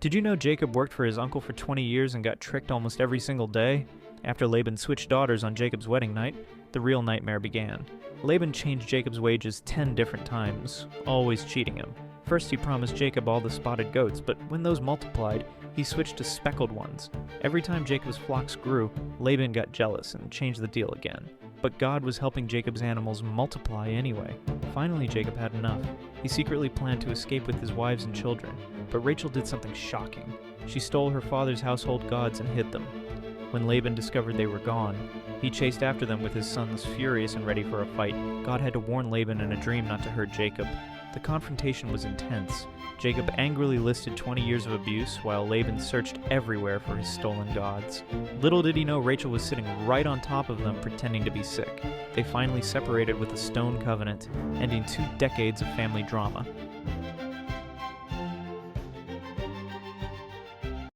Did you know Jacob worked for his uncle for 20 years and got tricked almost every single day? After Laban switched daughters on Jacob's wedding night, the real nightmare began. Laban changed Jacob's wages 10 different times, always cheating him. First he promised Jacob all the spotted goats, but when those multiplied, he switched to speckled ones. Every time Jacob's flocks grew, Laban got jealous and changed the deal again. But God was helping Jacob's animals multiply anyway. Finally, Jacob had enough. He secretly planned to escape with his wives and children, but Rachel did something shocking. She stole her father's household gods and hid them. When Laban discovered they were gone, he chased after them with his sons furious and ready for a fight. God had to warn Laban in a dream not to hurt Jacob. The confrontation was intense. Jacob angrily listed 20 years of abuse, while Laban searched everywhere for his stolen gods. Little did he know Rachel was sitting right on top of them pretending to be sick. They finally separated with a stone covenant, ending 2 decades of family drama.